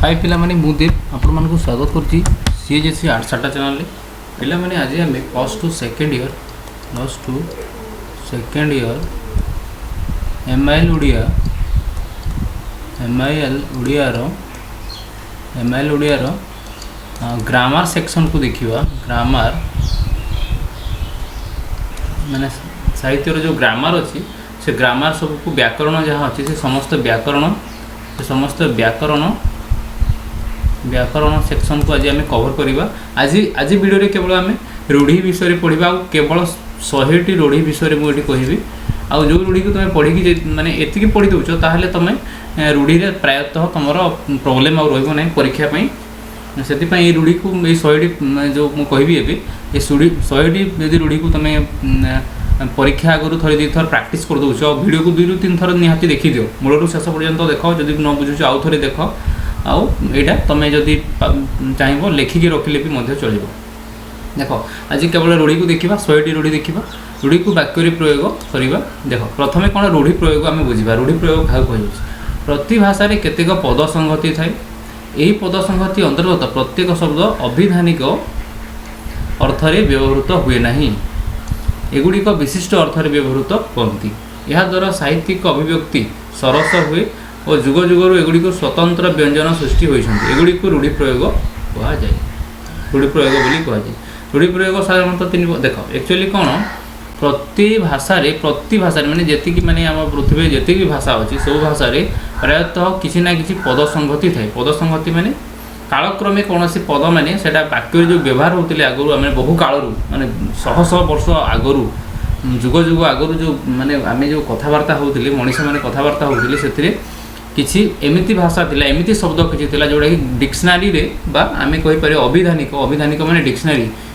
हाय पिला माने मुदेव आपण मानक स्वागत करछि सीएचएससी आर्ट साटा चैनल रे पिला माने आज हम first to second year MIL Odia रो ग्रामर सेक्शन को देखिबा। ग्रामर माने साहित्य रो जो ग्रामर अछि से ग्रामर सब को व्याकरण जहाँ अच्छी से समस्त व्याकरण सेक्शन को आज आम कवर करवा। आज वीडियो रे केवल आम रूढ़ी विषय पढ़ा केवल 100टी रूढ़ी विषय मुझे कहबी आउ जो रूढ़ी को तुम पढ़ी माने एति पढ़ी दौच ताहले तुम रूढ़ी रे प्रायतः तुम प्रोब्लेम आउ रहिबो नै परीक्षा पई से रूढ़ी को 100टी जो मु कहबी एबे ए 100टी यदि रूढ़ी को तुम परीक्षा आगु थोड़े दी थर प्रैक्टिस कर दौच वीडियो को 2 ରୁ 3 थर निहाती देखी दियो मूल शेष पर्यंत देख जदि न बुझुछ आउ थोड़े देख आउ एटा तुम जदि चाहब लेखिकी रखिले भी चलो। देख आज केवल रूढ़ी को देखा 100टी रूढ़ी देखा रूढ़ी को वाक्य प्रयोग करवा। देख प्रथम कौन रूढ़ी प्रयोग आम बुझा रूढ़ी प्रयोग क्या कह प्रति भाषा केतेक पद संगति थाए यही पद संगति अंतर्गत प्रत्येक शब्द अभिधानिक अर्थ व्यवहृत हुए नहीं एगुड़िक विशिष्ट अर्थ व्यवहृत करती यह द्वारा साहित्यिक अभिव्यक्ति सरस हुए और जुग जुगर एगुड़ी स्वतंत्र व्यंजन सृष्टि होती एगुड़ी रूढ़ी प्रयोग कहुए रूढ़ी प्रयोग बोली कहुए। रूढ़ी प्रयोग साधारणतः 3 देख एक्चुअली कौन प्रति भाषा माने जेति माने आम पृथ्वी जेति भाषा अच्छी सब भाषा प्रायतः किसी ना किसी पद संगति थाए पद संगति माने कालक्रमे कौन सी पद माने सेटा वाक्य जो व्यवहार होते आगु आम बहु काल माने शह शह वर्ष आगु जुग जुग आगु जो माने आम जो कथबार्ता होते मनीष मैंने कथबार्ता होते से किसी एमिति भाषा थिला एमिति शब्द किसी थिला जोड़ा कि डिक्शनरी रे बा आमे कहि पारे अभिधानिक माने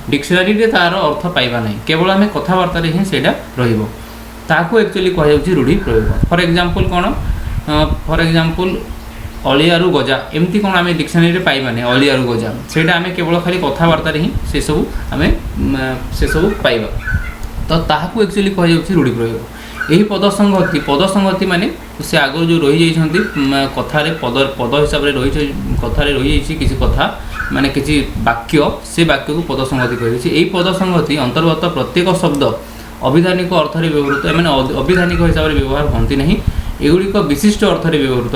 डिक्शनरी रे तार अर्थ पाइबा नहीं केवल आमे कथबार्ता रे ही सेटा रहिबो ताको एक्चुअली कह जाउची रूढ़ी प्रयोग। फॉर एग्जांपल अलियारू गजा एमती कौन आम डिक्शनरी रे पाइबा नहीं अलियारू गजा सेटा आमे केवल खाली कथबार्ता रे ही से सब पाइबा तो ताहाको एक्चुअली कह जाउची रूढ़ी प्रयोग। यही पद संगति माने से आगु जो रही जाइछंती कथारे पद हिसाब रे रही कथारे रही जाइछि किसी कथा माने किसी वाक्य से वाक्य को पद संगति कहिछि। एही पद संगति अंतर्गत प्रत्येक शब्द अभिधानिक अर्थ रे व्यवहृत माने अभिधानिक हिसाब रे व्यवहार होंती नहीं एगुड़िक विशिष्ट अर्थ रे व्यवहृत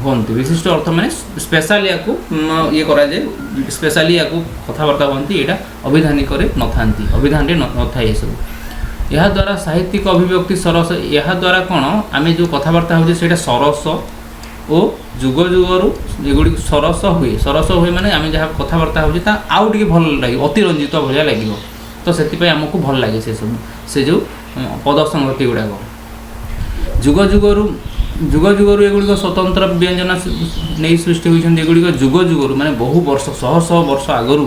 होंती विशिष्ट अर्थ माने स्पेशली याकू ये करा जे स्पेशली याकू कथाबार्ता होंती एटा अभिधानिक रे न थांती अभिधान रे न थाए सब यह द्वारा साहित्यिक अभिव्यक्ति सरस यह द्वारा कौन आम जो कथबार्ता हो सरस और जुग जुगर एगुड़ी सरस हुए माने आम जहाँ कथबार्ता हो आउ टे भल लगे अतिरंजित भाया लगे तो से आमको भल लगे से सब से जो पद संगति गुड़ाक जुग जुगर एगुड़ी स्वतंत्र व्यंजन नहीं सृष्टि होती एगुड़ी जुग जुगर माने बहु वर्ष शह शह वर्ष आगु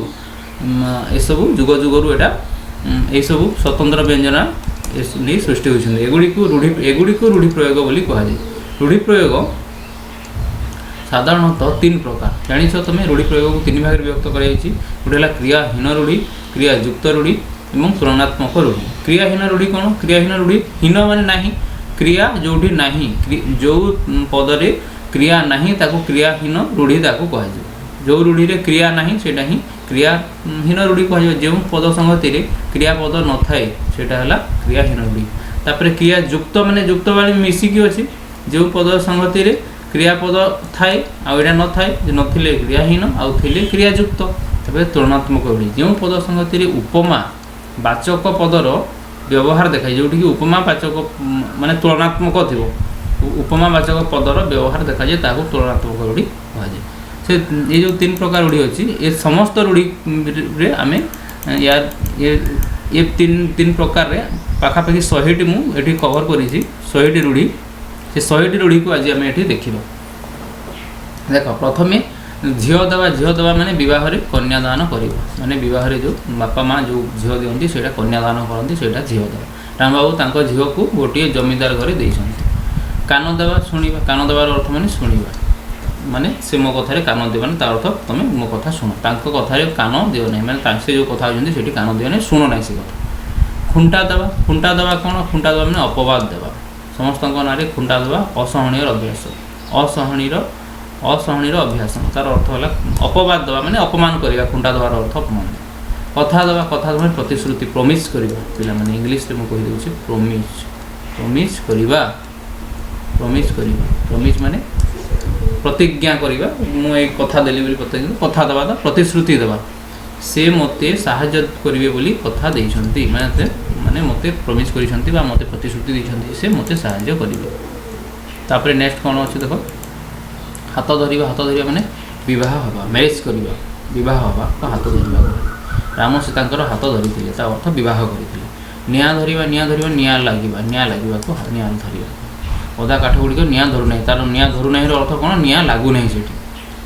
एसबू जुग जुगर एटा यही सब स्वतंत्र व्यंजन नहीं सृष्टि होती एगुड़ी रूढ़ी प्रयोग बोली कहुए। रूढ़ी प्रयोग साधारणतः 3 प्रकार जानिछ तुम रूढ़ी प्रयोग को 3 भाग विभक्त कराई गोटे क्रियाहीन रूढ़ी क्रियायुक्त रूढ़ी और तुलनात्मक रूढ़ी। क्रियाहीन रूढ़ी कौन क्रियाहीन रूढ़ी हीन माने नहीं क्रिया जोटी नहीं जो पदरे क्रिया नहीं ताको क्रियाहीन रूढ़ी ताको कहुए जो रूढ़ी रे क्रिया नहीं सेटा ही क्रियाहीन रूढ़ी कह जो पद संगति रे क्रियापद न थाए सेटा हला क्रियाहीन रूढ़ी। तापर क्रियायुक्त माने युक्त वाली मिसिकी अछि जो पद संगति रे क्रियापद थाए आ एटा न थाए जे नथिले क्रियाहीन आउ थिले क्रियायुक्त। तापर तुलनात्मक रूढ़ी जो पद संगति रे उपमा वाचक पदर व्यवहार देखाय जोठी कि उपमा वाचक माने तुलनात्मक थिबो उपमा वाचक पदर व्यवहार देखा जाए ताको तुलनात्मक रूढ़ी कह जाए। से ये जो 3 प्रकार रूढ़ी अच्छी ये समस्त रूढ़ी रे आमे यार ये 3 प्रकार रे पाखापाखि 100टी मुझे कवर करी 100टी रूढ़ी से 100टी रूढ़ी को आज आम ये देखा। देख प्रथमे झील देवा माने विवाह रे कन्यादान करवा माने विवाह रे जो बापा माँ जो झील दिखती से कन्यादान करती से झील देवा राम बाबू तांको झील को गोटे जमीदार घरे देइछन्ति। कान देवा शुणा कान देवार अर्थ माने शुणा माने से मो कथार कान दियो ना तार अर्थ तुम मो कथा शुण कथार कान दियो ना मैंने से जो कथा होती से कान दियो ना शुण ना से कथा। खुंटा देवा कौन खुंटा देवा मैंने अपवाद देवा समस्त ना खुंटा देवा असहनीय अभ्यास असहनीय असहनीर अभ्यासन तार अर्थ है अपवाद दवा माने अपमान करवा खुंटा दबार अर्थ अपमान कथा दवा माने प्रतिश्रुति प्रमिस करवा पिला माने इंग्लिश रे मु कहि देउछि प्रमिस माने प्रतिज्ञा करवा मु एक कथा देली बोली प्रतिज्ञा कथा दवा प्रतिश्रुति दवा से मते साहाय्य करिवे बोली कथा देइछंती माने मते प्रमिस करिसंती बा मते प्रतिश्रुति देइछंती से मते साहाय्य करिवे। तापर नेक्स्ट कोन अछि देखो हाथ धरिबा माने विवाह हवा मैरिज करवा विवाह हवा तो हाथ धरिबा राम सीतांकर हाथ धरिथिले ता अर्थ विवाह करिथिले। निया धरिबा निया लागिबा को निया धरिबा ओदा काठ गुड़िक निया धरु नहीं तार निया धरु नहीं अर्थ कौन निया लागू नहीं सेठी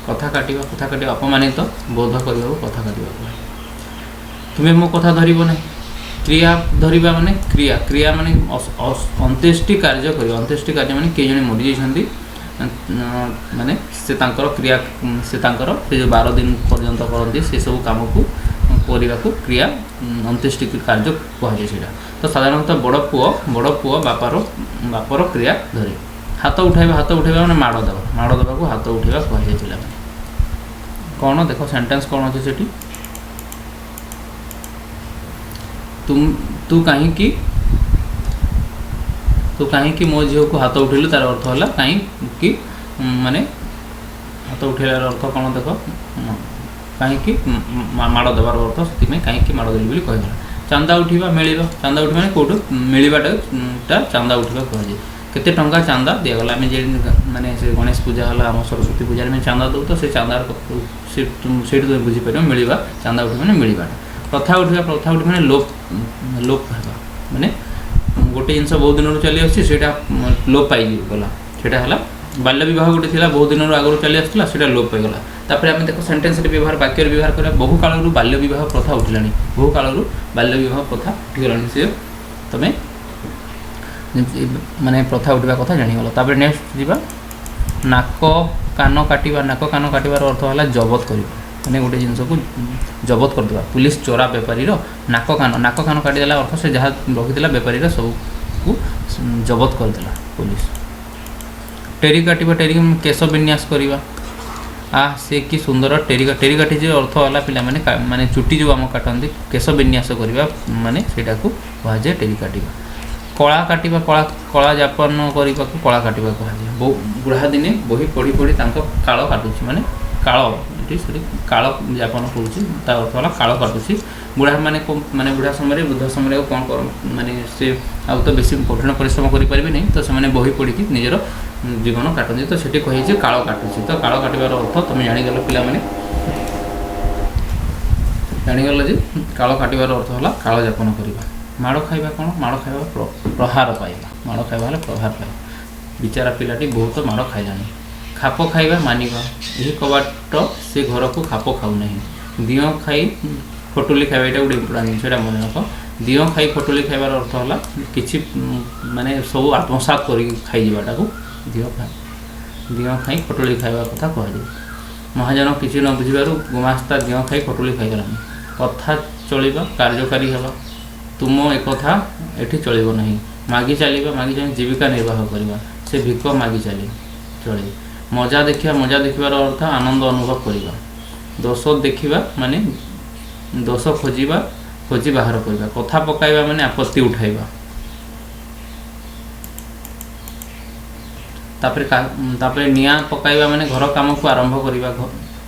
कथा काटिबा अपमानित बोध करबा कथा काटिबा तुम्हें मो कथा धरिबो नहीं क्रिया धरिबा माने क्रिया माने अंत्येष्टि कार्य करिबा अंत्येष्टि कार्य माने के जने मरि जाइछंती माने से तांकर क्रिया से तांकर से जो 12 दिन पर्यंत करती से सब काम को करने को क्रिया अंत्येष्टि कार्य कहुए से तो साधारणतः बड़ पुओ बापर क्रिया धरे हाथ उठाइबा माने माड़ दबा को हाथ उठाइबा कहुए कौन देख सेंटेंस कौन अच्छे से तू कहीं मो झील को हाथ उठेलु तार अर्थ है कहीं माने हाथ उठेलार अर्थ कौन देख कहीं माड़ देवार अर्थ से कहीं माड़ देली बोली कहला। चांदा उठा मिलवा चांदा उठा माने कौटू मिलवाटा चांदा उठा कहुए केते टंका चांदा दिगला आम जे माने से गणेश पूजा है आम सरस्वती पूजा में चांदा दो तो से चांदा से तुम बुझीपर मिलवा चांदा उठा माने मिलवाटा प्रथा उठा माने लोप माने गोटे जिनस बहुत दिन चली आसा लोप पाई गला सेटा है बाल्य विवाह गोटे थी बहुत दिन आगुरी चली आसाला लोप पाईगला। तापर आम देख सेंटेंस व्यवहार वाक्य व्यवहार करा बहु कालू बाल्य विवाह प्रथा उठिला बहु कालू बाल्य विवाह प्रथा उठिगला सी तुम माने प्रथा उठा कथा जानीगल। तापर नेक्स्ट जीवा नाक कान काटार अर्थ है जबत कर मैंने गोटे जिनस को जबत करदेवा पुलिस चोरा बेपारी नाक कान काटिदेला अर्थ से जहाँ रखी बेपारी सब को जबत करदेला पुलिस। टेरी काटिबा केश विन्यास करवा से कि सुंदर टेरी काटी जो अर्थ है पिला माने चुटी जो आम काटती केश विन्यास करवा माने सेटा को कहुए टेरी काटिबा। कला कला जापन करने को कला काटिबा कहुए बुढ़ा दिने बही पढ़ी पढ़ी काल काटुची माने काल काल जापन करुँच अर्थ है काल काटुची बुढ़ा माने बुढ़ा समय वृद्ध समय कौन कर माने से आउ तो बेसी कठिन परिश्रम करें नहीं तो से बही पढ़ी निजर जीवन काटती तो सेठी कही काल काटुची तो काल काटिबार अर्थ तुम जानीगल पिला माने जानीगल जे काल काटिबार अर्थ है काल जापन करवा। माड़ खाइबा कौन माड़ खाइबा प्रहार पाइबा माड़ खाइबा प्रहार पाइबा बिचारा पिलाटी बहुत माड़ खाइलानी। खाप खाइबा मानिबा यही कबाट से घर को खाप खाऊ नहीं दिओ खाई फटुली खाइबा ये गोटे इम्पोर्टाट जिनसा मन रख दिओ खाई फटुली खाइबार अर्थ है कि माने सब आत्मसात कर खाई को दिओ खाई फटुली खाइबा कथा कहुए। महाजन किसी न बुझार गुमास्ता दिओ खाई फटुली खाईगलानी कथा चलवा कार्यकारी है तुम एक कथा एठी चलो ना मागी चली जीविका निर्वाह करवा से भिक मागी चले मजा देखिबार अर्थ आनंद अनुभव करवा। दोष देखा माने दोष खोजी बाहर करवा कथा पकाइबा माने आपत्ति उठाइबा। तापर निया पकाइबा माने घर काम को आरंभ करवा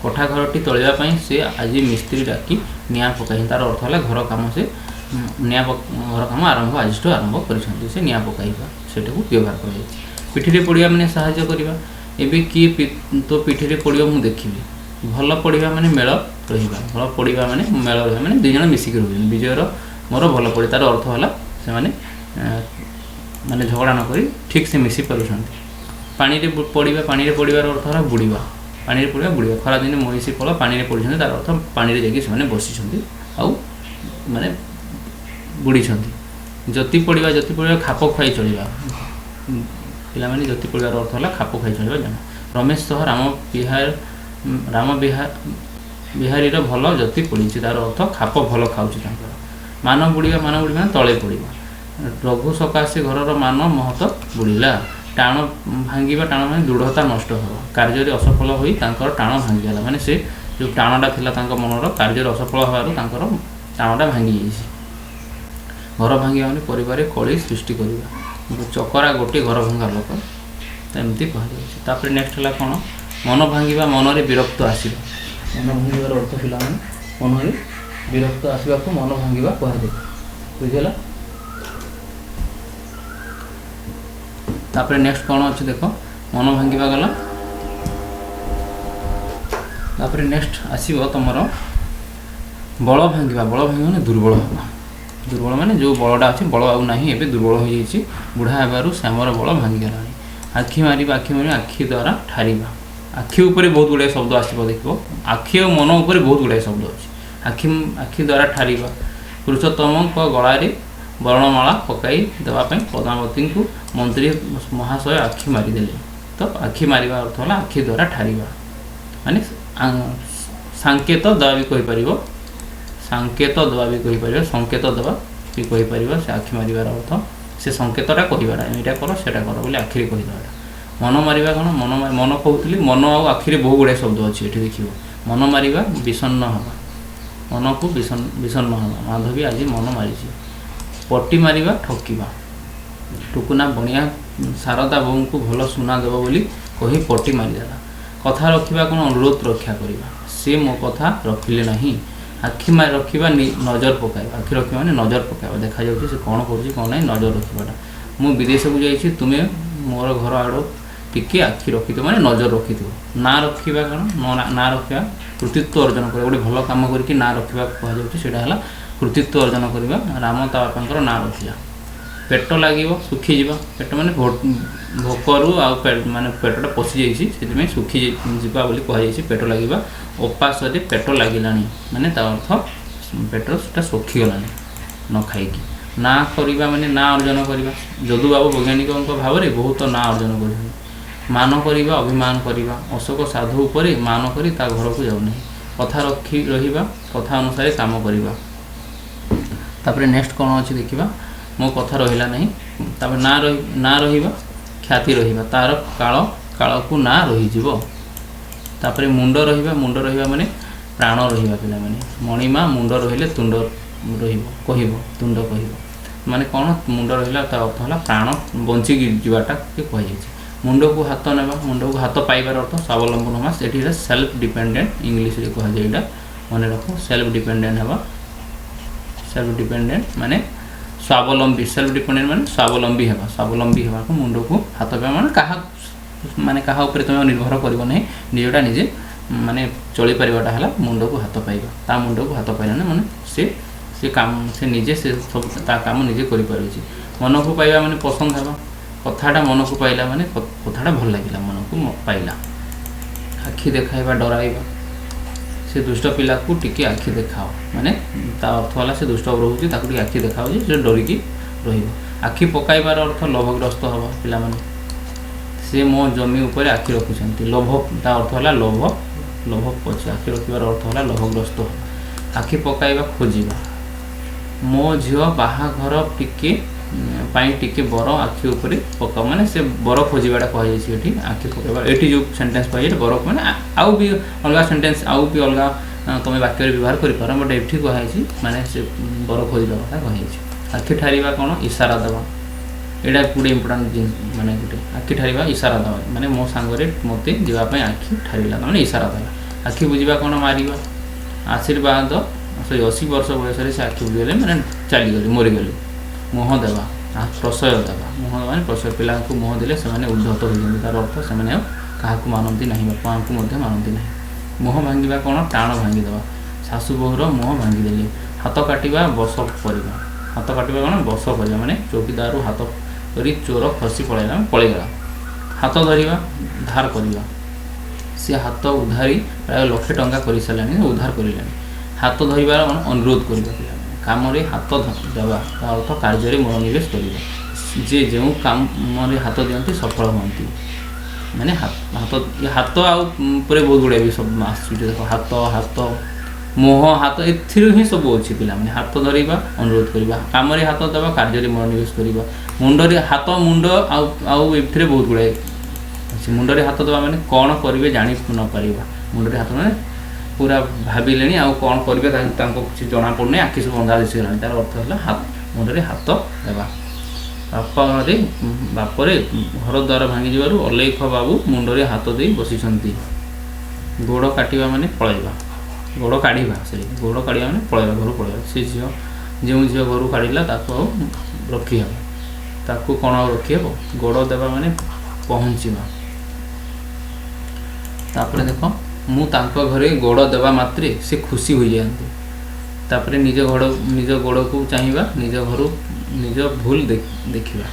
कोठा घरटी तोलिबा से आज मिस्त्री डाकी निया पकाई तार अर्थ है घर काम से निया घर काम आरंभ आज आरंभ कर निया पकाइबा सेटा को व्यवहार कर पिठी पड़ा मैंने साहाय्य करवा एबे किए तो पिठी पड़ो मु देखी भल पढ़ा माने मेल रहा भल पढ़ा माने मेल रहा माने दुई जन मिसिक रोज विजयर मोर भल पड़े तार अर्थ है से माने झगड़ा नक ठीक से मिसी पार्टी पानी पड़ार अर्थ है बुड़वा पानी बुड़वा खरा दिन महिषी फल पानी पड़ी तार अर्थ पानी जाकि बसी आउ माने बुड़ी जति पड़ा खाप खुआई चलवा पिला माने जति पड़ार अर्थ है खाप खुआई चलवा जाना। रमेश सह राम बिहारी भल जति पड़ी तार अर्थ खाप भल खाऊँ मान बुड़वा माने तले पड़ा रघु सकाशे घर मान महत बुड़ीला टाण भांगा टाण माने दृढ़ता नष्ट हो कार्य असफल हो टाण भांगीगला माने से जो टाणटा थिला मनर कार्य असफल होवार टाणटा भांगी जाइए घर भांगा माने परिवार कली सृष्टि करवा चकरा गोटे घर भांगा लोक एमती कहुच्छे। नेक्स्ट है कौन मन भांगा मनरे विरक्त आसवा मन भांगार अर्थ पिला मन विरक्त आसवा को मन भांगा कहुए बुझीगला। नेक्स्ट कौन अच्छे देख मन भांगा गला नेक्स्ट आसव तुम बल भांगा माने दुर्बल हाँ दुर्बल माने जो बलटा अच्छे बल आना एवं दुर्बल हो जाइए बुढ़ा हेबार श्यामर बल भांगीगला। आखि मार आखि द्वारा ठारिबा आखि उपरे बहुत गुड़ाए शब्द आसो देख आखि और मन उपरे बहुत गुड़ाए शब्द अच्छे आखि द्वारा ठारिबा पुरुषोत्तम गलारे वर्णमाला पकाई देवाई पद्मावती को मंत्री महाशय आखि मारिदेले तो आखि मार अर्थ है आखि द्वारा ठारिबा माने सांकेत दवा भी कहीपर सांकेत दवा भी कहीपर संकेत दवा भी कहीपर से आखि मार अर्थ से संकेतटा कहवाटा यहाँ कर सेटा कर बोले आखिरी कहीदेटा मन मारिबा कौन मन कहूली मन आ आखिरी बहुत गुड़ाए शब्द अच्छे ये देख मन मारिबा विषन्न हवा मन को विषन्न हवा माधवी आज मन मारी पट्टी मारिबा ठकिबा टुकुना बणिया शारदा बोऊ को भल सुना देव बोली कही पट्टी मारिदेला कथा रखा कौन अनुरोध रक्षा करवा सी मो कथा रखिले नहीं आखि मार रखा नजर पकाइबा आखि रखा माने नजर पकाइबा देखा जाऊँ से कौन कर नजर रखाटा मु विदेश को जाइए तुम्हें मोर घर आड़ टिके आखि रखि माने नजर रखि ना रखा कौन ना रखा कृतित्व अर्जन कर गोटे भल कम करके ना रखा कहुटा कृतित्व अर्जन करवा राम ता बापा ना रखा पेट लगे सुखीज पेट माने भोकरू माने पेटा पशि जाइए सुखी जा कहुई पेट लगे उपास पेट लगे माने अर्थ पेट सुखीगला न खाई ना करवा माने ना अर्जन करवा जदु बाबू वैज्ञानिक भाव में बहुत ना अर्जन कर मान करवा अभिमान करवा अशोक साधु उपरे मान करी ता घर को जाऊना कथा रखी रहिबा कथा अनुसार काम करवा। नेक्स्ट कौन अच्छे देखा मो कथा रहा नहीं ना रहिबा ख्याति रहिबा तार काल काल को ना रही मुंड रहिबा माने प्राण रहिबा पिला माने मणिमा मुंड रहिले तुंड रहिबो तुंड कहिबो माने कौन मुंड रहिला ता अर्थ है प्राण बंची जीवाटा कही मुंड को हाथ नेबा मुंड को हाथ पाइबार अर्थ स्वावलंबन हवा से सेल्फ डिपेंडेंट इंग्लीश रे कहुए मन रख सेल्फ डिपेंडेंट हवा सेल्फ डिपेंडेंट माने स्वावलंबी सेल्फ डिपेंडेंट माने स्वावलंबी हवा को मुंड को हाथ पाइबा माने कहा ऊपर तुम निर्भर कर निजटा निजे माने चली पारिबाटा है मुंड को हाथ पाइबा ता मुंड को हाथ पाइला माने से काम से निजे से सब ता काम निजे करि पारुछि मन को पाइबा माने पसंद हवा कथाटा मन को पाइला माने कथाटा भल लागिला मन को पाइला आखि देखाइबा डराइबा से दुष्ट पिला को टिके आखि देखाओ माने ता अर्थ वाला से दुष्ट रोचे ताकू टिके आखि देखाओ जे डरिकी रहिबो आखि पकाइबार अर्थ लोभग्रस्त हवा पिला माने से मो जमी ऊपर आखि रखुछंती लोभ ता अर्थ है लोभ लोभ पछे आखि रखिबार अर्थ है लोभग्रस्त आखि पकाइबा खोजिबा मो झियो बाहाघर टिके पाई टिके बर आखि ऊपर पका माने से बर खोजिबाटा कहि जाय आखि पकाइबा एटी जो सेंटेंस पाइए बर माने आउ भी अलग सेंटेंस आउ भी अलग तुम वाक्य व्यवहार कर पार बट एठी कहि माने से बर खोजिबाटा कहि आखि ठारिबा कौन इशारा देवा एटा गोटे इम्पोर्टाट जिन माने गोटे आखि ठारिबा इशारा देवा माने मो सांगरे मते जीवाई आखि ठारिला माने इशारा देवा आखि बुझा कौन मारिबा आशीर्वाद 80 वर्ष बयस से आखि बुझे माने चलीगले मरीगले मुह देवा प्रशय देवा मुह माने प्रशय पिला को मुह देले से उद्धत हो तार अर्थ से क्या मानती ना बापा को मानती ना मुह भांगा कौन टाण भांगीदेवा शाशु बोहूर मुह भांगीदेले हाथ काटिबा बस करवा हाथ काटिबा कौन बस कर माने चौकीदार हाथ कर चोर खसी पलैगला हाथ धरिबा धार करवा सी हाथ उधारी प्राय 1 लाख टंका कर सारे उधार कर हाथ धरबार अनुरोध करवा काम हाथ देवा अर्थ कार्य मनोनिवेश कर जे जो काम हाथ दिखती सफल हमें माने हाथ हाथ आउे बहुत गुड़ाए भी सब आस हाथ हाथ मोह हाथ एथिरो ही सब अच्छी पिलाने हाथ धरवा अनुरोध करवा कम हाथ देवा कार्य मनोनिवेश करवा मुंडरे हाथ मुंड आउ ए बहुत गुड़ाए अच्छे मुंडरे हाथ देवा मैंने कौन करेंगे जानी न पारिबा मुंडरे हाथ मैंने पूरा भाविले आउ कौन करेंगे किसी जना पड़ना आखि सब बंधा दिशा तार अर्थ है हाथ मुंडरे हाथ देवा बापरे घर द्वार भांगी जबार अलेख बाबू मुंडरे हाथ दे बसी गोड़ काटिबा माने पलैबा गोड़ काढ़ा से गोड़ काढ़ा मैंने पलैबा घर पलैबा से झील जो झील घर काढ़ला रखी हे ताकू कौन रखी हे गोड़ देवा माने पहुँचवा तापर देख मु तांको घरे गोड़ देवा मात्रे से खुशी हो जाते तापर निज गोड़ को चाहिए निज घर निज भूल देखा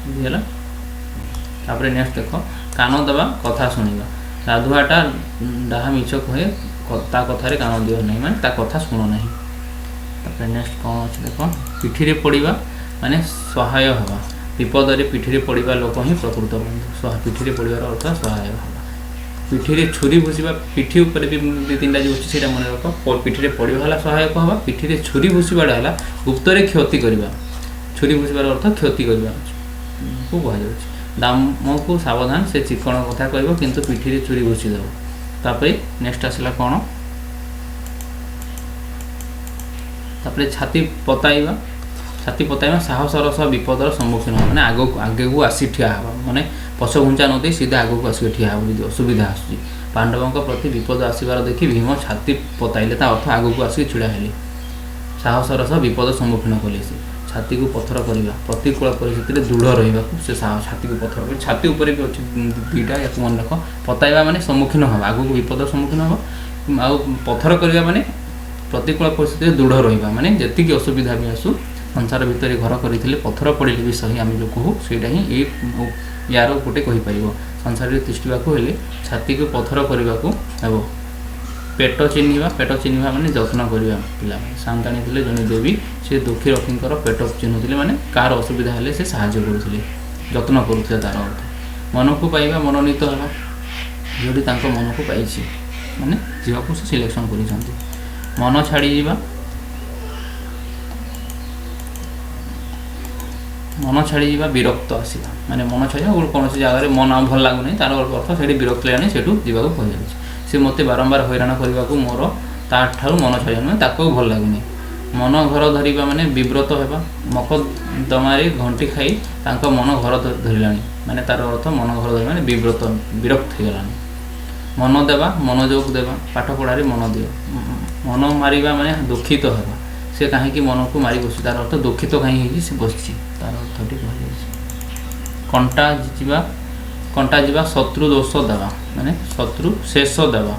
बुझेगा तापर नेक्स्ट देख कान देवा कथा शुणा राधुआटा डाहा मिछ कहे ता कथार कान दियो नहीं माने ता कथा शुण ना तापर नेक्स्ट कौन अच्छे देख पिठी पड़ा माने सहाय हवा विपद में पिठी पड़ा लोक ही प्रकृत बंधु पिठी पड़ार अर्थ सहाय हवा पिठी छुरी भूषा पिठी उपर भी दी तीन जो अच्छे से मन रख पिठी पड़ा सहायक हवा पिठी छुरी भूषाटा है गुप्त क्षति करवा छुरी भूषार अर्थ क्षति करवा को कह दाम को सावधान से चिकण कथा कह किंतु पिठी छुरी भूषी देव तापर नेक्स्ट आसला कौन तापर छाती पताइबा साहसर सह विपदर सम्मुखीन मैंने आगे को आसी ठिया माने पछ घुंचा नदी सीधा आग को आसिक ठिया हो असुविधा आसूँ पांडवों प्रति विपद आसबार देखी भीम छाती पताइले अर्थ आग को आसिक छिड़ा हेले साहसर सह विपद सम्मुखीन कले से छाती को पत्थर करवा प्रतिकूल परिस्थिति दृढ़ रहा से छाती को पत्थर कर छाती उपर भी अच्छे दुईटा या मन रख पताइबा माने सम्मुखीन हम आग को विपद सम्मुखीन हम आउ पत्थर करवा माने प्रतिकूल परिस्थिति दृढ़ रहा माने जी असुविधा भी आसू संसार भितर घर करते पत्थर पड़े भी सही आम जो कहूँ से ही यार गोटे कहीपर संसार तिष्ठा हेले छाती को पत्थर करने को हे पेट चिन्हवा माने जत्न करवा पिला सांताणी थे जड़े देवी से दुखी रक्षींर पेट चिन्हुले माने कार असुविधा हेले से साहाय्य करुले जत्न करुले तार अर्थ मन को पाइबा मनोनीत है जोटी मन को पाई माने झील को सिलेक्शन कर मन छाड़ी मन छाड़ी विरक्त आसवा माने मन छाड़ा कौन जगह मन भल लगुनि तार अर्थ से विरक्त लानी से जावाक कह सी मत बारंबार हैरान करने को मोर ताठू मन छाड़ नुहे ताको भल लगुनि मन घर धरवा माने विव्रत होगा मकदमारे घंटी खाई तांको मन घर धरला माने तार अर्थ मन घर धर माने विरक्त हो गलानी मन देवा मनोयोग देवा पाठ पढ़ारे मन दियो मन मारिबा माने दुखित होगा से कहीं मन को मारी बस तार अर्थ दुखित कहीं से बस तार अर्थ टी कह कंटा जीवा शत्रु दोष देवा माने शत्रु शेष देवा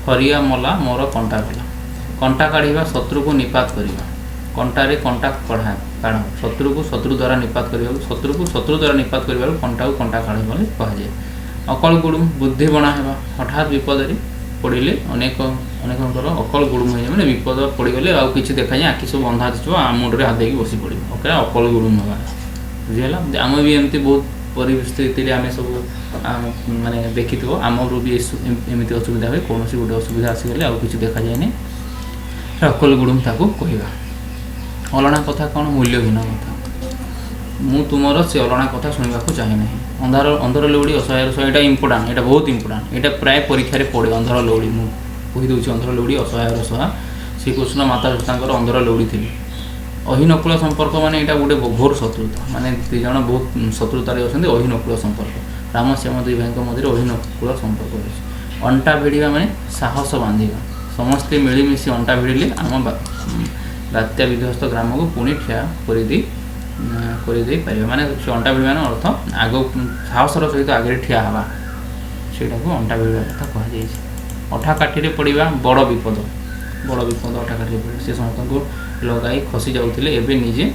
हरिया मला मोर कंटा गला कंटा काढ़ा शत्रु को निपात करवा कंटारे कंटा कढ़ा काढ़ शत्रु को शत्रु द्वारा निपात करने शत्रु को शत्रु द्वारा निपात कर कंटा को कंटा काढ़ कहुए अकल गुड़ुम बुद्धि बणा है हठात विपद पड़े अनेक अकल गुड़ुम हो मैंने विपद पड़गले आउ कि देखा जाए आखि सब बंधा थी मुंडे हाथ देकी बसी पड़े ओके अकल गुड़ुम होगा बुझीगला आम भी एमती बहुत परिस्थिति आम सब माने देखी आमर भी एमती असुविधा हुए कौन गोटे असुविधा आसीगले आउ कि देखा जाए अकल गुड़ुम ताको कहवा अलणा कथा कौन मूल्यहीन कथा मु तुमर से अलणा कथा शुणा चाहे ना अंधर लौड़ी असहाय रस यहाँ इम्पोर्टाट यहाँ बहुत इम्पोर्टाट यहाँ प्राय परीक्षा पड़े अंधर लौड़ी मुझे कहीदे अंधर लौड़ी असहाय रस श्रीकृष्ण माता सीतांकर अंधर लौड़ी थी अहिनकुल संपर्क माने यहाँ गोटे घोर शत्रुता माने दुई जन बहुत शत्रुतार अच्छा अहिनकुल संपर्क राम श्याम दुई भाई मध्य अहिनकुल संपर्क अच्छे अंटा भिड़ा माने साहस बांधा समस्ते मिलमिशी अंटा भिड़े आम बात्या विध्वस्त ग्राम को पुणी ठिया कर पारे माने अंटा भिड़ा मान अर्थ आग साहसर सहित आगे ठिया हवा से अंटा भिड़ा कथा कहुई अठा काठी पड़ा बड़ विपद अठा काठी पड़े से समस्त को लगाई खसी जाऊे एवं निजे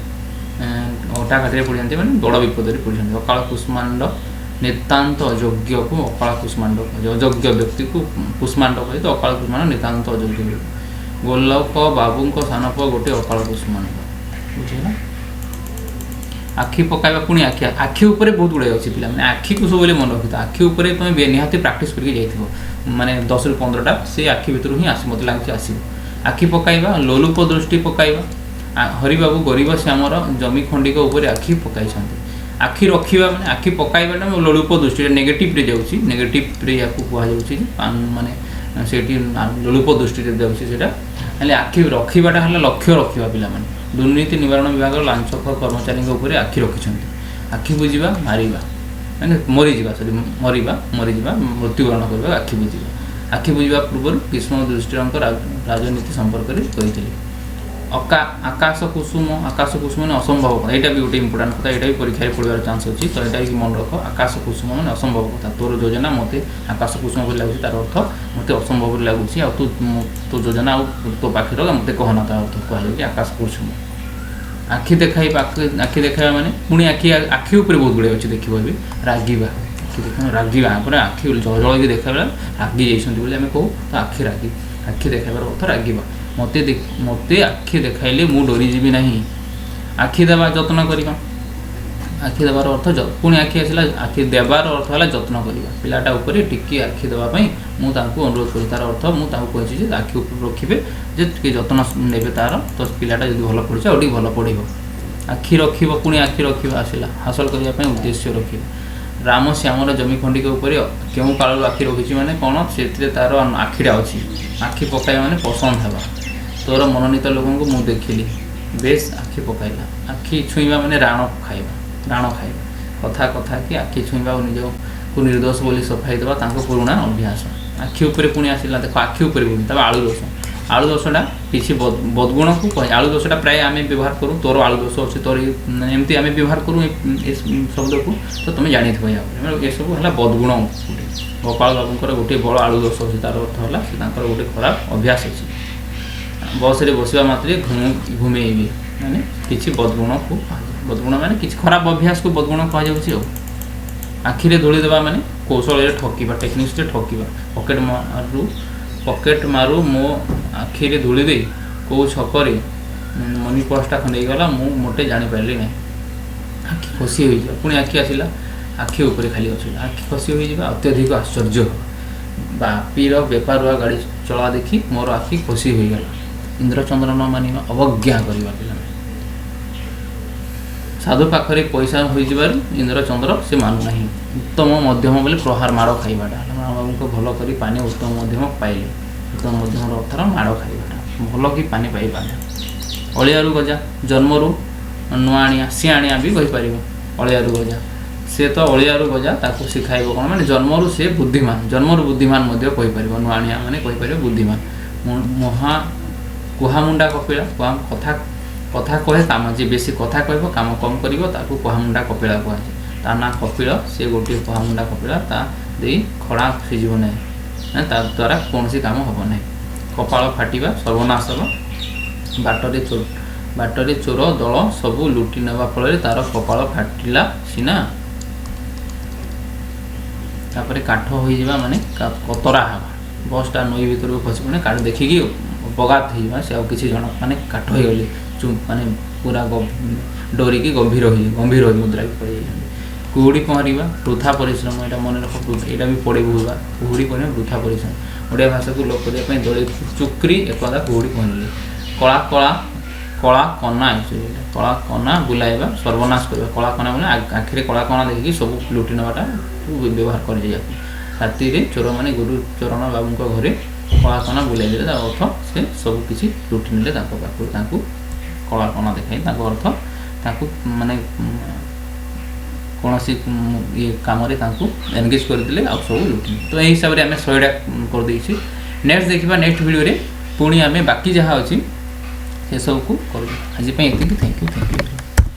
अठा काठी पड़ जाते मैंने बड़ विपद पड़ जाते अकाल कुष्मांड नितांत अयोग्य को अकाल कुष्मांड अयोग्य व्यक्ति को कुष्मांड कहे तो अकाल कुष्मांड नितांत अयोग्य गोलक बाबू सान पुआ गोटे अकाल कुष्मांड बुझेगा आखि पकाइबा पुणी आखि आखि ऊपर बहुत गुड़ाए अच्छी पिला मैंने आखि को सब मन रखी आखि ऊपर तुम निहाती प्राक्ट करके जाइए माने 10 ରୁ 15टा से आखि भितर ही आस मत लगे आस आखि पकाइबा लोलुप दृष्टि पकाइबा हरिबाबू गरीब श्यामर जमी खंडिक उपर आखि पकाई आखि रखा मैंने आखि पकाइबाटा लोलुप दृष्टि नेगेटिव रे जाऊँगी नेगेटिव रे या कहुच्छे माने से लोलुप दृष्टि जाऊँगा आखि रखाटा है लक्ष्य रखा पिला दुर्नीति निवारण विभाग लांछक कर्मचारी उपर आखि रखिंट आखि बुझा मारिबा माने मरीजा सरी मरीबा मृत्युवरण करवा आखि बुझा आखि बुझा पूर्व कृष्ण दृष्टि राजनीति संपर्क में कही आकाश कुसुम मैंने असंभव कथा यहाँ भी गोटे इंपोर्टाट कथा यहाँ भी परीक्षा पढ़ार चान्स अच्छी तो यहाँ भी मन रख आकाश कुसुम मैंने असंभव कथा तोर योजना मत आकाश कुसुम भी लगुच तार अर्थ मत असंभव लगुच तो योजना तो पाखे मत कहना तार अर्थ कह आकाश कुसुम आखि देखाइबा आखि देखाइबा माने पुणी आखि ऊपर बहुत गुड़े अच्छे देखिए रागिबा आखि देख रागिबा पूरा आखि जल भी देखाइबा रागि जाइए आम कहूँ तो आखि रागि आखि देखाइबार अर्थ रागिबा मते आखि देखाइले मु डरीजी ना आखि देवा जत्न करवा आखि देवार अर्थ पुणी आखि आसला आखि देवार अर्थ है जत्न करवा पिलाटा उपर टिके आखि देवाई मुझे अनुरोध करी तार अर्थ मुझे आखि ऊपर रखिए जे जत्न ने तार तो पिलाटा जो भल पढ़े और भल पढ़ आखि रख पुणी आखि रखा आसला हासिल करने उद्देश्य रखिए राम श्यामर जमी खंडिक उपर क्यों काल आखि रखी मैंने कौन से तार आखिटा अच्छी आखि पकाइबा मैंने पसंद है तोर मनोनीत लोगों को मुझे देखिली बेस आखि पकाइला आखि छुईबा मैंने राण खाइबा कथा कथा कि आखि छुईबा निज को निर्दोष बोली सफाई देवा पुराणा अभ्यास आखि ऊपर पुणी आसला देख आखि ऊपर बोली तब आलू दोषटा किसी बदगुण को कह आलू दोषटा प्राय आम व्यवहार करूँ तोर आलू दोष अच्छे तोर एमती आम व्यवहार करूँ शब्द को तो तुम जानी ये सब है बदगुण गोटे गोपाल बाबूर गोटे बड़ आलू दोष अच्छे तार अर्थ है गोटे खराब अभ्यास अच्छी बस रे बसवा मात्रे घुमेबी माने किसी बदगुण को बदगुण माने किसी खराब अभ्यास को बदगुण कह आखिरे धूली देवा माने कौशल ठकिबा टेक्निक्स ठकिबा पकेट मारू मो आखिरे धूली दे कौ छकरे मनी पर्सटा खंडे गला मु मोटे जानी पारली ना आखि खसी हो पुणी आखि आसला आखि ऊपर खाली अच्छे आखि खसी हो अत्यधिक आश्चर्य बापीर बेपार हुआ गाड़ी चला देखी मोर आखि खसी हो गला इंद्रचंद्र न मानिबा अवज्ञा करवा पिला साधु पाखरे पैसा हो इंद्रचंद्र से मानु नहीं उत्तम मध्यम बोले प्रहार माड़ खाइबाटा बाबू को भल कर पानी उत्तम मध्यम पाइले उत्तम मध्यम अर्थर माड़ खाइबाटा भल कि पानी पाई पारे अलियारू गजा जन्मरू नुआणिया सिआणिया भी कहीपर अलियारू गजा से तो अलियारू गजा ताको शिखाइब कौन माने जन्मरू से बुद्धिमान जन्मरू बुद्धिमान कहीपर नुआणिया माने कहीपर बुद्धिमान महा कुहामुंडा कपिला कथा कथा कहे काम जी बेसी कथा कह काम कम कर कुहामुंडा कपिला कहुए ता ना कपिल से गोटे कुहामुंडा कपिला ता दे खड़ा सीजब ना ता द्वारा कौन काम हम ना कपाल फाटिबा सर्वनाश बाटरे चोर दल सबू लुटि नेबा फल तार कपाल फाटिला सीना तापर काठ हो माने कतरा हवा बसटा नई भर खसी पड़े काठ देखिकी अपघात हो से आउ किसी जन माने काठ हो गले माने पूरा डरिकी गंभीर हो मुद्रा भी पड़ जाए कुहुड़ी पहरवा वृथा परिश्रम यहाँ मन रख यहाँ भी पड़े बुलवा कुहुड़ी पहन वृथा परिश्रम ओडिया भाषा को लोक करने दली चुक्री एकदा कुहुड़ी पहनले कला कला कला कना कला कना बुलाइबा सर्वनाश करवा कला कना बोले आखिरे कला कना देखिए सब लुटि नेबाटा व्यवहार कर राति चोर मैंने गुरु चरण बाबू घरे कला कना बुलाई अर्थ से सब किसी लुटि नेले पाखु कला कना देखा अर्थ माने कौन ये कम एनगेज करदे आ सब लुटि तो यही हिसाब से आम 100टा करदे नेक्स्ट देखा नेक्स्ट वीडियो पुणी आम बाकी जहाँ अच्छी से सब को कर आज थैंक यू।